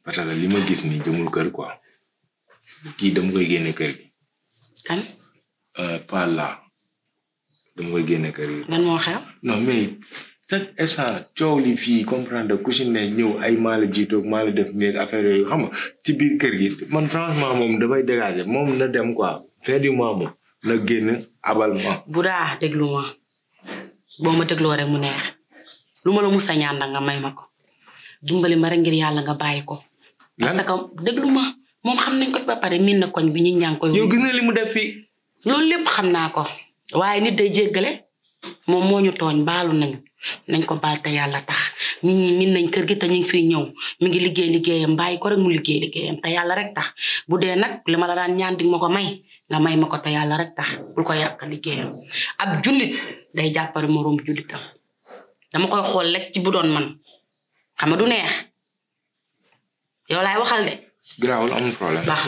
parce que li ma gis ni jëmul kër quoi kii dama koy génne kër gi. kan. pas là dama koy génne kër gi. lan moo xew. non mais chaque instant coow li fii comprendre ku si ne ñëw ay maa la jiitoog maa la def néeg affaire yooyu xam nga ci biir kër gi man franchement moom damay dégager moom na dem quoi fin du mois moom na génn abal ma. bu daa déglu ma boo ma dégloo rek mu neex lu ma la musa ñaan nag nga may ma ko dimbali ma rek ngir yàlla nga bàyyi ko. parce que déglu ma moom xam nañ ko fi ba pare miin na koñ bi ñi ñaa ngi koy. yow gis nga li mu def fii. loolu lépp xam naa ko waaye nit day jéggale moom moo ñu tooñ baalu nañ ko baal te yàlla tax nit ñi miin nañ kër gi te ñu ngi fiy ñëw mi ngi liggéeyam bàyyi ko rek mu liggéeyam te yàlla rek tax bu dee nag li ma la daan ñaan di ma ko may nga may ma ko te yàlla rek tax bul ko yàq liggéeyam ab jullit day jàppale moroom jullitam dama koy xool rek ci bu doon man xam nga du neex yow laay waxal de. garaawul amul problème. baax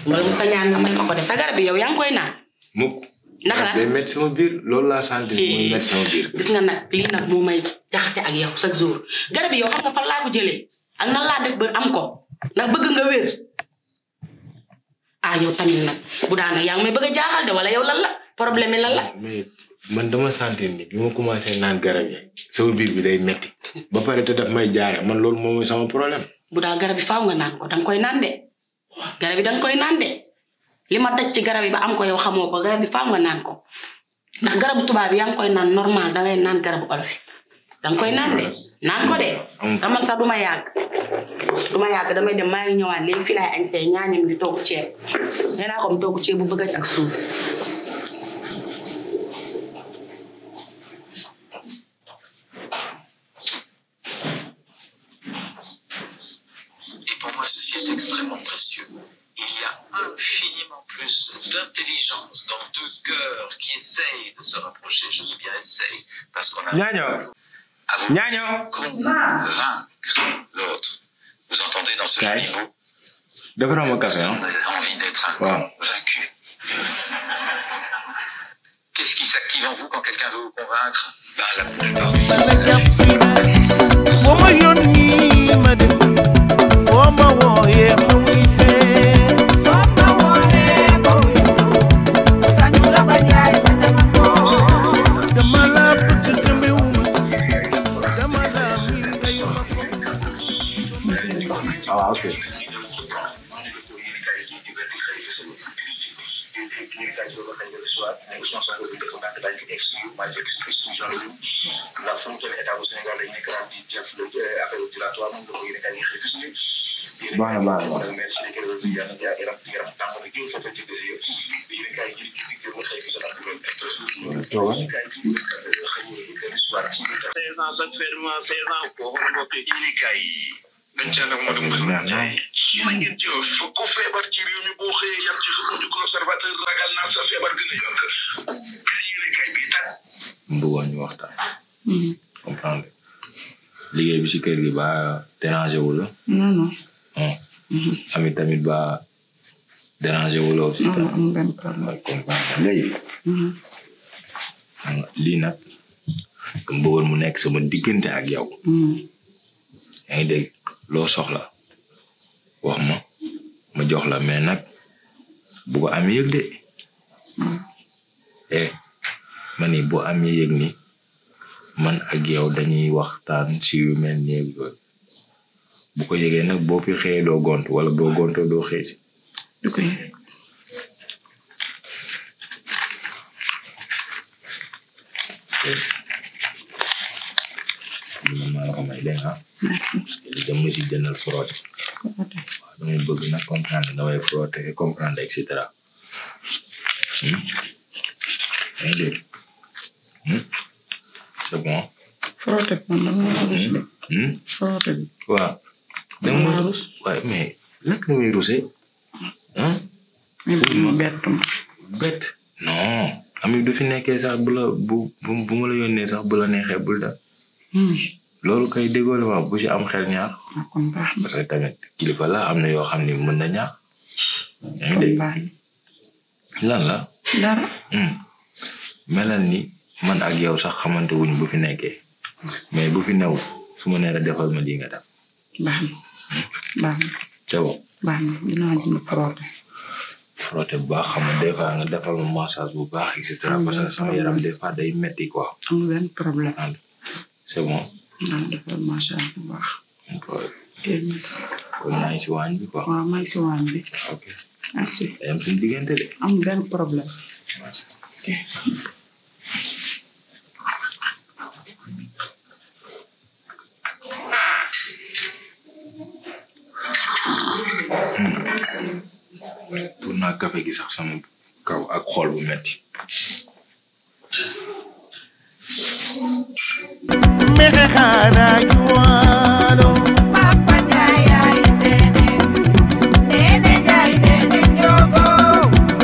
na mu sa ñaan nga may ma ko de sa garab bi yow yaa ngi koy naan. mukk. ndax la day métti sama biir loolu laa sant muy métti sama biir. gis nga nag lii nag moo may jaxase ak yow chaque jour garab yi yow xam nga fan laa ko jëlee ak nan laa def ba am ko ndax bëgg nga wér ah yow tamit nag bu daana yaa ngi may bëgg a jaaxal de wala yow lan la problème yi lan la. mais man dama sentir ni bi ma commencé naan garab yi sama biir bi day métti ba pare te daf may jaare man loolu moom mooy sama problème. bu daa garab yi faaw nga naan ko danga koy naan de garab yi danga koy naan de li ma daj ci garab yi ba am ko yow xamoo ko garab yi faaw nga naan ko ndax garabu tubaab yi yaa ngi koy naan normal dangay naan garabu olof danga koy naan de naan ko de. man sax du ma yàgg damay dem maa ngi ñëwaat léegi fii laay añ see ñaañam di togg ceeb nee naa ko mu togg ceeb bu bëgg ak suuf. Pour moi, ceci est extrêmement précieux. Il y a infiniment plus d'intelligence dans deux cœurs qui essayent de se rapprocher. Je dis bien essayent, parce qu'on a à convaincre l'autre. Vous entendez dans ce joli mot? Personne n'a envie d'être convaincu. Qu'est-ce qui s'active en vous quand quelqu'un veut vous convaincre? La plupart du comprendre liggéey bi ci kër gi ba déranger wu la. non. amit tamit ba déranger wu la aussi. non benn problème. comprendre léegi. lii nag dama bëggoon mu nekk sama diggante ak yow. yaa ngi dégg loo soxla wax ma jox la mais nag bu ko amee yëg de. ma ni bu amee yëg ni man ak yow dañuy waxtaan ci yu mel nii yooyu bu ko yëgee nag boo fi xëyee doo gont wala boo gontoo doo xëy si. du ko yëg. maa la ko may dégg nga. merci. dama si jëndal frotté. waaw damay bëgg nag comprendre damay frotté comprendre et cetera. yaa ngi dégg. c'est bon. frotté man dama rus de. frotté bi. waaw. dama rus waaye mais lan nga may rusee. mais bu ma bett ma. bett non ami du fi nekkee sax bu ma la yónnee sax bu la neexee bul da loolu kay déggoo ma bu ci am xel ñaar kon baax parce que tamit kilifa la am na yoo xam ne mën na ñaar yaa ngi dégg lan la dara melal ni man ak yow sax xamante wuñ bu fi nekkee mais bu fi new su ma nee la defal ma lii nga def baax c'est bon baax na dinaa jënd frotté bu baax xam nga des fois nga defal ma massage bu baax et cetera parce que sama yaram des fois day metti quoi amul benn problème c'est bon naa defal massage bu baax kon maa ngi si waañ bi quoi waaw maa ngi si waañ bi ok merci am suñu diggante de amul benn problème ok pour naa café gi sax sama kaw ak xol bu metti meke xana juwalo papa jaya nene jay nene njogo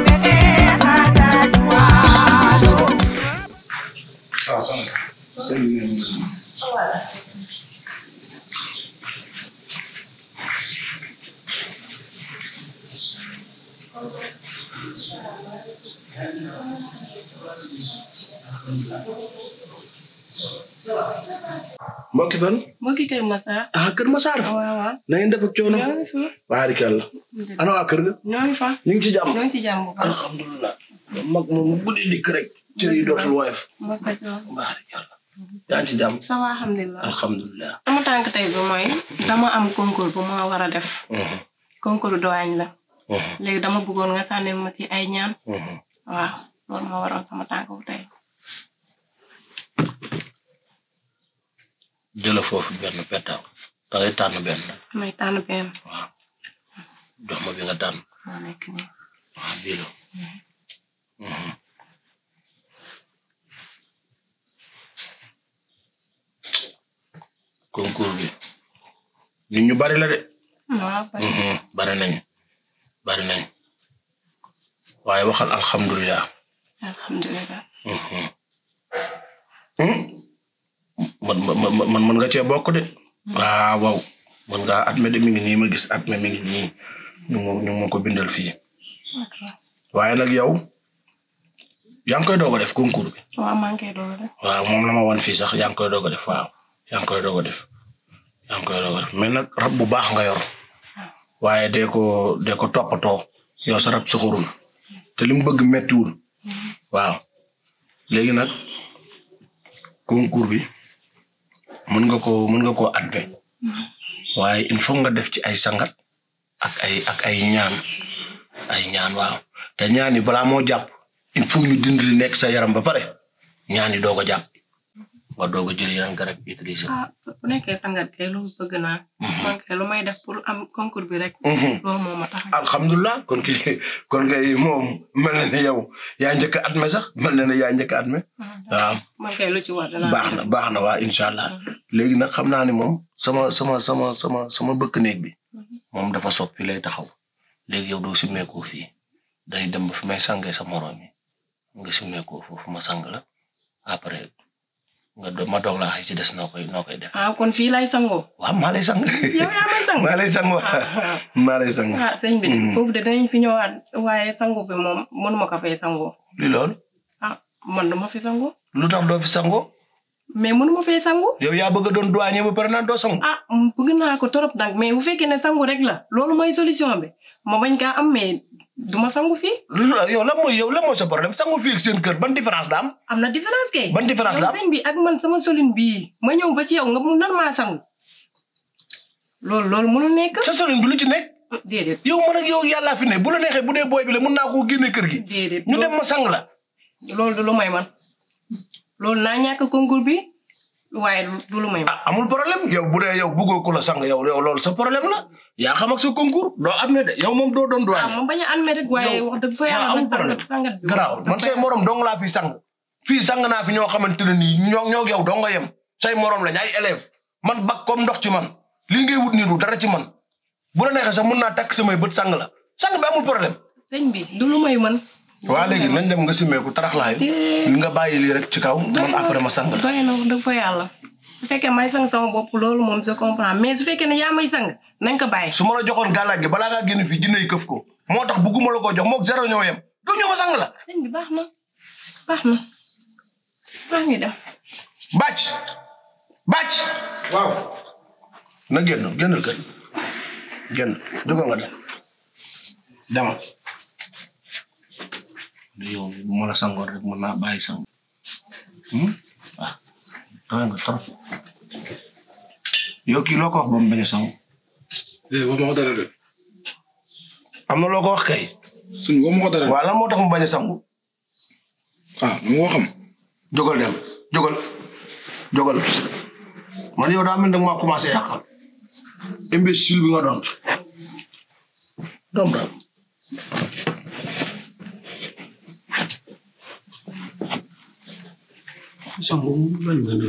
meke xana juwalo mbokki fan mbokki Kër Massar Kër Massar waaw na ngeen def ak coono ñoo ngi fi baarikàlla ana waa kër ga ñoo ngi fa ñu ngi ci jàmm ñoo ngi ci jàmm bu baax alhamdulilah mag moom bu dee dikk rek cër yi dootul woyof masa joo baarikàlla yaa ngi ci jàmm ça va alhamdulilah alhamdulilah sama tànk tey bi mooy dama am concours bu ma war a def concours douane la léegi dama bëggoon nga sànnil ma ci ay ñaan waaw loolu moo waroon sama tànk bu tey jëla foofu benn pettaaw da ngay tànn benn may tànn benn waaw jox ma bi nga tànn moo nekk nii waaw bii la concours bi nit ñu bari la de waaw bari nañ waaye waxal alhamdulilah alhamdulilah man nga cee bokk de waaw man nga atme de mi ngi nii ma gis atme mi ngi nii ñu ma ko bindal fii waaye nag yow yaa ngi koy doog a def concours bi waaw maa ngi koy doog a def waaw moom la ma wan fii sax yaa ngi koy doog a def waaw yaa ngi koy doog a def mais nag rab bu baax nga yor waaye dee ko toppatoo yow sa rab soxorul te li mu bëgg mettiwul waaw léegi nag concours bi mën nga koo adme waaye il faut nga def ci ay sangat ak ay ñaan waaw te ñaan yi balaa moo jàpp il faut ñu dindi li nekk sa yaram ba pare ñaan yi doog a jàpp nga doog a jël yeneen garab utiliser bu nekkee sangat kay lu bëgg naa man kay lu may def pour am concours bi rek loolu moo ma tax alhamdulilah kon kay moom mel na ne yow yaa njëkk a adme sax mel na ne yaa njëkk a adme waaw man kay lu ci war baax na waa incha allah léegi nag xam naa ne moom sama bëkk néeg bi moom dafa sopp fi lay taxaw léegi yow doo simmeekoo fii day dem ba fi may sangee sa morom yi nga simmeekoo foofu ma sang la après ma doog laa xëy ci des noo koy def. kon fii lay sangoo. waaw maa lay sang. yow yaa may sang. maa lay sang maa lay sang. sëñ bi foofu de danañ fi ñëwaat waaye sangu bi moom mënuma ko fay sangoo. li loolu. man duma fi sangoo. lu tax doo fi sangoo. mais mënuma fay sangu. yow yaa bëgg a doon douanier ba pare naan doo sangu. bëgg naa ko trop nag mais bu fekkee ne sangu rek la loolu mooy solution bi ma bañ kaa am mais duma sangu fii. yow lan mooy sa problème sangu fii ak seen kër ban différence la am. am na différence kay. ban différence la am yow sëñ bi ak man sama solin bii ma ñëw ba ci yow nga mun nan maa sangu loolu mënul nekk. sa solin bi lu ci nekk. déedéet yow man ak yow yàllaa fi ne bu la neexee bu dee booy bi la mun naa koo génne kër gi. déedéet ñu dem ma sang la. loolu du lu may man loolu naa ñàkk concours bi waaye du lu may man. amul problème yow bu dee yow bëggoo ko la sang yow loolu sa problème la yaa xam ak sa concours doo admet de yow moom doo doon douane. ma bañ a admet rek waaye wax dëgg fa yàlla amul problème sangat bi garaaw man say morom dong laa fi sang fii sang naa fi ñoo xamante ne nii ñoo yow dong nga yem say morom lañ ay élève man bak comme ndox ci man lii ngay wut nii du dara ci man bu la neexee sax mën naa takk samay bët sang la sang bi amul problème. sëñ bi du lu may man. waa léegi nañ dem nga simeeku taraxlaay li nga bàyyi lii rek ci kaw man après ma sang la. doy na dëgg fa yàlla su fekkee may sang sama bopp loolu moom je comprends mais su fekkee ne yaa may sang nañ ko bàyyi. su ma la joxoon gàllaaj gi balaa ngaa génn fii jinne yi këf ko moo tax bugguma la ko jox moog zéro ñoo yem doo ñëw ma sang la. sëñ bi baax na maa ngi dem. bàcc waaw na génnal kër génn jógal nga dem demal yow ma la sangoon rek mën naa bàyyi sang ah nga trop yow kii loo ko wax ba mu bañ a sangu wax ma ko dara de am na loo ko wax kay suñ wax ma ko dara waaw lan moo tax mu bañ a sangu mu nga xam jógal dem jógal man yow daa mel ne maa commencé yàqal imbécile bi nga doon daal sangu bañ na de